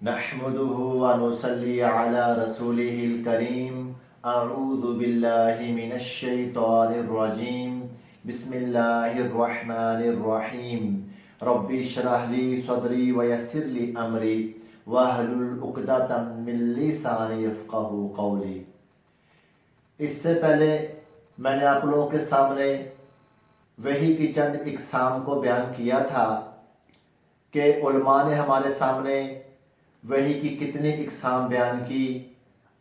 نحمده ونصلي على رسوله الكريم اعوذ باللہ من الشیطان الرجیم بسم اللہ الرحمن الرحیم رب اشرح لی صدری ویسر لی امری واحلل عقدۃ من لسانی یفقہوا قولی۔ اس سے پہلے میں نے آپ لوگوں کے سامنے وحی کی چند اقسام کو بیان کیا تھا کہ علماء نے ہمارے سامنے وحی کی کتنی اقسام بیان کی۔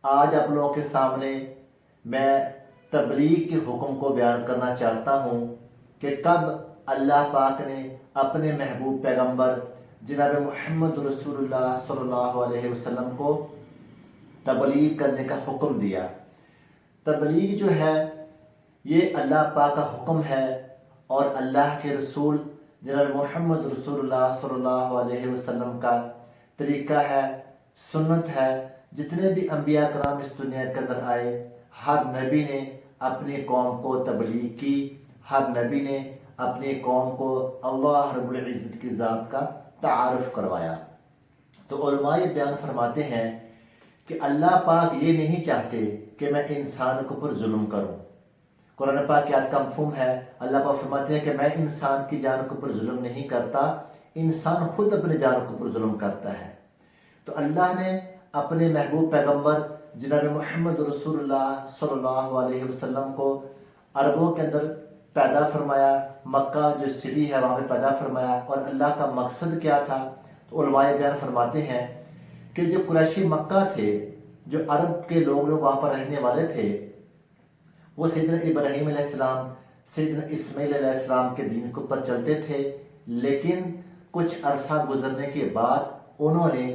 آج آپ لوگوں کے سامنے میں تبلیغ کے حکم کو بیان کرنا چاہتا ہوں کہ کب اللہ پاک نے اپنے محبوب پیغمبر جناب محمد رسول اللہ صلی اللہ علیہ وسلم کو تبلیغ کرنے کا حکم دیا۔ تبلیغ جو ہے یہ اللہ پاک کا حکم ہے اور اللہ کے رسول جناب محمد رسول اللہ صلی اللہ علیہ وسلم کا طریقہ ہے، سنت ہے۔ جتنے بھی انبیاء کرام اس دنیا کے اندر آئے، ہر نبی نے اپنی قوم کو تبلیغ کی، ہر نبی نے اپنی قوم کو اللہ رب العزت کی ذات کا تعارف کروایا۔ تو علماء یہ بیان فرماتے ہیں کہ اللہ پاک یہ نہیں چاہتے کہ میں انسان کے اوپر ظلم کروں۔ قرآن پاک کی آیت کا مفہوم ہے، اللہ پاک فرماتے ہیں کہ میں انسان کی جان کے اوپر ظلم نہیں کرتا، انسان خود اپنے جان کے اوپر ظلم کرتا ہے۔ تو اللہ نے اپنے محبوب پیغمبر جناب محمد رسول اللہ صلی اللہ علیہ وسلم کو عربوں کے اندر پیدا فرمایا، مکہ جو سٹی ہے وہاں پہ پیدا فرمایا۔ اور اللہ کا مقصد کیا تھا؟ تو علماء بیان فرماتے ہیں کہ جو قریشی مکہ تھے، جو عرب کے لوگ وہاں پر رہنے والے تھے، وہ سیدنا ابراہیم علیہ السلام، سیدنا اسماعیل علیہ السلام کے دین کے اوپر چلتے تھے، لیکن کچھ عرصہ گزرنے کے بعد انہوں نے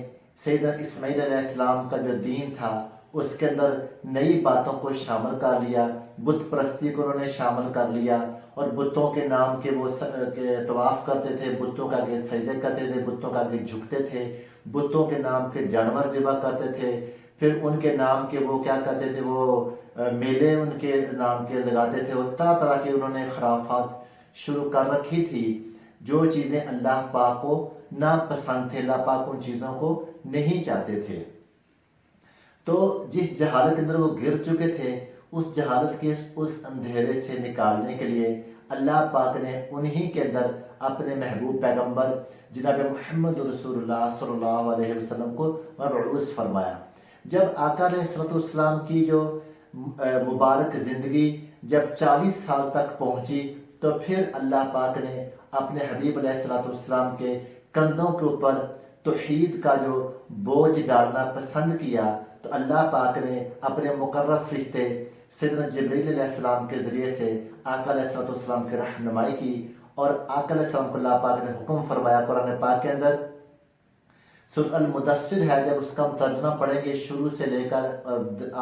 سیدنا اسماعیل علیہ السلام کا جو دین تھا اس کے اندر نئی باتوں کو شامل کر لیا، بت پرستی کو انہوں نے شامل کر لیا، اور بتوں کے نام کے وہ طواف کرتے تھے، بتوں کا آگے سجدے کرتے تھے، بتوں کا آگے جھکتے تھے، بتوں کے نام کے جانور ذبح کرتے تھے، پھر ان کے نام کے وہ کیا کرتے تھے، وہ میلے ان کے نام کے لگاتے تھے، اور طرح طرح کے انہوں نے خرافات شروع کر رکھی تھی۔ جو چیزیں اللہ پاک کو ناپسند تھے، اللہ پاک ان چیزوں کو نہیں چاہتے تھے۔ تو جس جہالت کے اندر وہ گر چکے تھے، اس جہالت کے اس اندھیرے سے نکالنے کے لیے اللہ پاک نے انہی کے اندر اپنے محبوب پیغمبر جناب محمد رسول اللہ صلی اللہ علیہ وسلم کو مبعوث فرمایا۔ جب آقا علیہ السلام کی جو مبارک زندگی جب 40 سال تک پہنچی، تو پھر اللہ پاک نے اپنے حبیب علیہ السلام کے کندھوں کے اوپر توحید کا جو بوجھ ڈالنا پسند کیا، تو اللہ پاک نے اپنے مقرب فرشتے سیدنا جبریل علیہ السلام کے ذریعے سے آقا علیہ السلام کی رہنمائی کی، اور آقا علیہ السلام کو اللہ پاک نے حکم فرمایا قرآن پاک کے اندر۔ سورۃ المدثر ہے، جب اس کا ہم ترجمہ پڑھیں گے شروع سے لے کر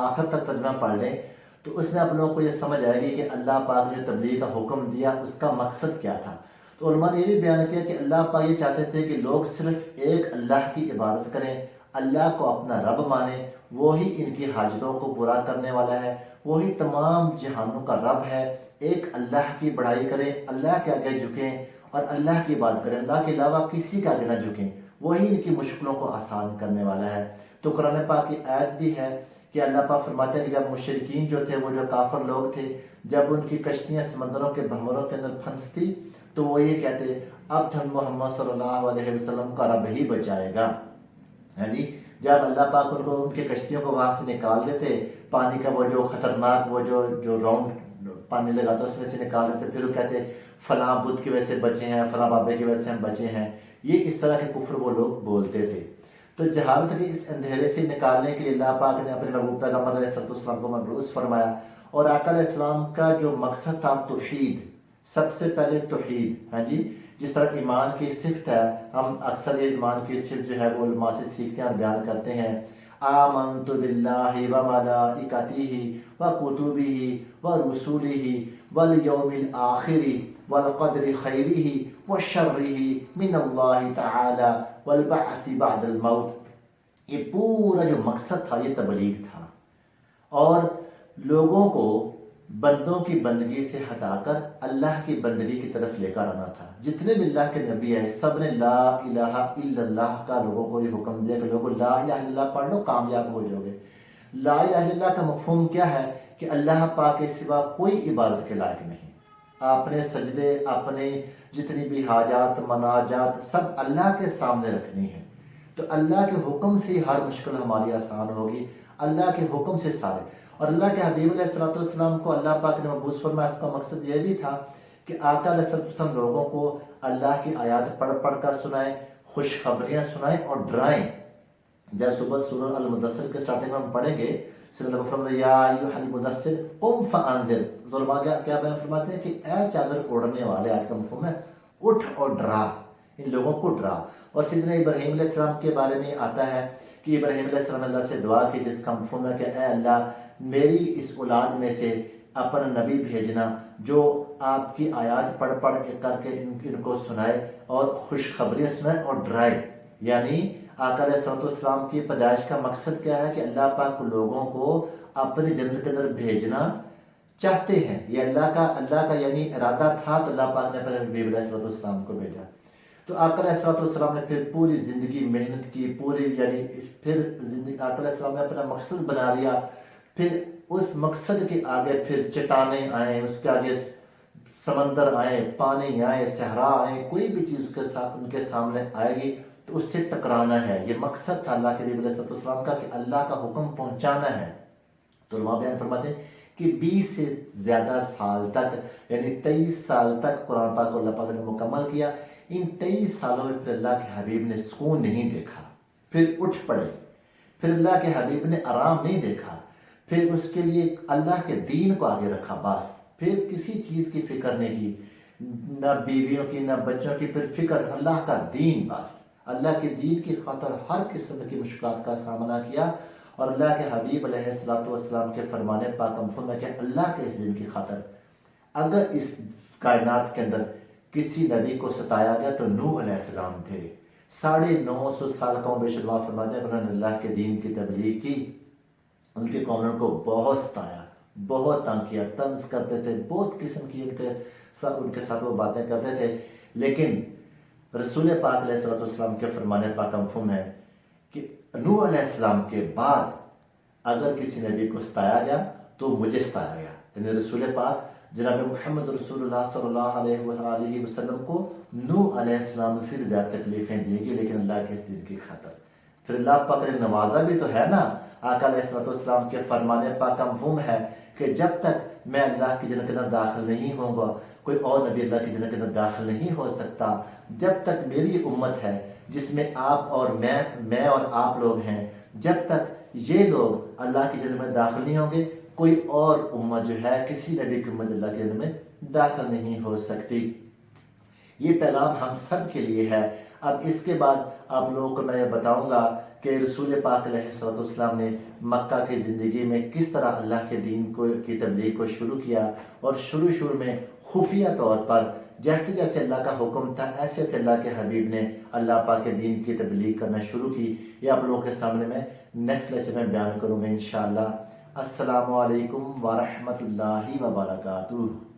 آخر تک ترجمہ پڑھ لیں تو اس میں آپ لوگوں کو یہ سمجھ آئے گی کہ اللہ پاک نے تبلیغ کا حکم دیا اس کا مقصد کیا تھا۔ تو علماء نے یہ بھی بیان کیا کہ اللہ پاک یہ چاہتے تھے کہ لوگ صرف ایک اللہ کی عبادت کریں، اللہ کو اپنا رب مانیں، وہی ان کی حاجتوں کو پورا کرنے والا ہے، وہی تمام جہانوں کا رب ہے۔ ایک اللہ کی بڑائی کریں، اللہ کے آگے جھکیں اور اللہ کی عبادت کریں، اللہ کے علاوہ کسی کے آگے نہ جھکیں، وہی ان کی مشکلوں کو آسان کرنے والا ہے۔ تو قرآن پاک کی آیت بھی ہے کہ اللہ پاک فرماتے ہیں کہ جب مشرکین جو تھے، وہ جو کافر لوگ تھے، جب ان کی کشتیاں سمندروں کے بھنوروں کے اندر پھنستی تو وہ یہ کہتے اب تو محمد صلی اللہ علیہ وسلم کا رب ہی بچائے گا۔ یعنی جب اللہ پاک ان کو ان کی کشتیوں کو وہاں سے نکال دیتے، پانی کا وہ جو خطرناک وہ جو راؤنڈ پانی لگا تھا اس میں سے نکال دیتے، پھر وہ کہتے فلاں بدھ کی وجہ سے بچے ہیں، فلاں بابے کی وجہ سے ہم بچے ہیں، یہ اس طرح کے کفر وہ لوگ بولتے تھے۔ تو جہالت کے اس اندھیرے سے نکالنے کے لیے اللہ پاک نے اپنے محبوب پیغمبر علیہ السلام کو مبعوث فرمایا، اور آقا علیہ السلام کا جو مقصد تھا توحید، سب سے پہلے توحید۔ ہاں جی، جس طرح ایمان کی صفت ہے، ہم اکثر یہ ایمان کی صفت جو ہے وہ علماء سے سیکھتے ہیں اور بیان کرتے ہیں، آمنت باللہ وملائکتہ وکتبہ ورسلہ والیوم الآخر والقدر خیرہ وشرہ من اللہ تعالی والبعث بعد الموت۔ یہ پورا جو مقصد تھا یہ تبلیغ تھا، اور لوگوں کو بندوں کی بندگی سے ہٹا کر اللہ کی بندگی کی طرف لے کر آنا تھا۔ جتنے بھی اللہ کے نبی ہیں سب نے لا الہ الا اللہ کا لوگوں کو یہ حکم دیا کہ لوگوں لا الہ الا اللہ پڑھ لو کامیاب ہو جاؤ گے۔ لا الہ الا اللہ کا مفہوم کیا ہے کہ اللہ پاک کے سوا کوئی عبادت کے لائق نہیں۔ اپنے سجدے، اپنے جتنی بھی حاجات مناجات سب اللہ کے سامنے رکھنی ہے۔ تو اللہ کے حکم سے ہر مشکل ہماری آسان ہوگی، اللہ کے حکم سے سارے۔ اور اللہ کے حبیب علیہ الصلوۃ والسلام کو اللہ پاک نے مبعوث فرمایا، اس کا مقصد یہ بھی تھا کہ آقا علیہ الصلوۃ والسلام لوگوں کو اللہ کی آیات پڑھ پڑھ کر سنائیں، خوشخبریاں سنائیں اور ڈرائیں۔ جیسے صبح سورہ المدثر کے سٹارٹنگ میں ہم پڑھیں گے، صلی اللہ علیہ یا ایھا المدثر قم فانذر، علماء کیا بیان فرماتے ہیں کہ اے چادر اوڑھنے والے، آج کا مفہوم ہے اٹھ اور ڈرا، ان لوگوں کو ڈرا۔ اور سیدنا ابراہیم علیہ السلام کے بارے میں آتا ہے کہ ابراہیم علیہ السلام اللہ سے دعا کی، جس کا مفہوم ہے کہ اے اللہ میری اس اولاد میں سے اپنا نبی بھیجنا جو آپ کی آیات پڑھ پڑھ کر کے ان کو سنائے اور خوشخبریاں سنائے اور ڈرائے۔ یعنی آقا علیہ السلام کی پیدائش کا مقصد کیا ہے کہ اللہ پاک لوگوں کو اپنی جنت کے اندر بھیجنا چاہتے ہیں، یہ اللہ کا یعنی ارادہ تھا، تو اللہ پاک نے اپنے نبی علیہ السلام کو بھیجا۔ تو آقا علیہ السلام نے پھر پوری زندگی محنت کی، پھر زندگی آقا علیہ السلام نے اپنا مقصد بنا لیا۔ پھر اس مقصد کے آگے پھر چٹانیں آئیں، اس کے آگے سمندر آئے، پانی آئے، صحرا آئے، کوئی بھی چیز ان کے سامنے آئے گی تو اس سے ٹکرانا ہے۔ یہ مقصد تھا اللہ کے نبی علیہ السلام کا کہ اللہ کا حکم پہنچانا ہے۔ تو علماء بیان فرماتے ہیں کہ 20 سے زیادہ سال تک یعنی 23 سال تک قرآن پاک کو اللہ پاک نے مکمل کیا۔ ان 23 سالوں میں پھر اللہ کے حبیب نے سکون نہیں دیکھا، پھر اٹھ پڑے، پھر اللہ کے حبیب نے آرام نہیں دیکھا، پھر اس کے لیے اللہ کے دین کو آگے رکھا، بس پھر کسی چیز کی فکر نہیں کی، نہ بیویوں کی نہ بچوں کی، پھر فکر اللہ کا دین، بس اللہ کے دین کی خاطر ہر قسم کی مشکلات کا سامنا کیا۔ اور اللہ کے حبیب علیہ السلام کے فرمانے پاک مفہوم ہے کہ اللہ کے اس دین کی خاطر اگر اس کائنات کے اندر کسی نبی کو ستایا گیا تو نوح علیہ السلام تھے۔ 950 سال کا بے شمار فرماتے ہیں انہوں نے اللہ کے دین کی تبلیغ کی، ان کے قوموں کو بہت ستایا، بہت تنگ کیا، طنز کرتے تھے، بہت قسم کی ان کے ساتھ وہ باتیں کرتے تھے۔ لیکن رسول پاک علیہ السلام کے فرمانے پاک کا مفہوم ہے کہ نوح علیہ السلام کے بعد اگر کسی نبی کو ستایا گیا تو مجھے ستایا گیا، یعنی رسول پاک جناب محمد رسول اللہ صلی اللہ علیہ وآلہ وسلم کو نوح علیہ السلام سے زیادہ تکلیفیں دی گئی، لیکن اللہ کے اس دین کی خاطر پھر اللہ پاک نے نوازا بھی تو ہے نا۔ آقا علیہ السلام کے فرمانے پاک کا مفہوم ہے کہ جب تک میں اللہ کی جنت کے اندر داخل نہیں ہوں گا، کوئی اور نبی اللہ کی جنت کے اندر داخل نہیں ہو سکتا، جب تک میری امت ہے جس میں آپ اور میں اور آپ لوگ ہیں، جب تک یہ لوگ اللہ کی جنت میں داخل نہیں ہوں گے، کوئی اور امت جو ہے کسی نبی کی امت اللہ کی جنت میں داخل نہیں ہو سکتی۔ یہ پیغام ہم سب کے لیے ہے۔ اب اس کے بعد آپ لوگوں کو میں یہ بتاؤں گا کہ رسول پاک علیہ السلام نے مکہ کی زندگی میں کس طرح اللہ کے دین کی تبلیغ کو شروع کیا، اور شروع میں خفیہ طور پر جیسے جیسے اللہ کا حکم تھا ایسے ایسے اللہ کے حبیب نے اللہ پاک کے دین کی تبلیغ کرنا شروع کی۔ یہ آپ لوگوں کے سامنے میں نیکسٹ لیکچر میں بیان کروں گا انشاءاللہ۔ السلام علیکم ورحمۃ اللہ وبرکاتہ۔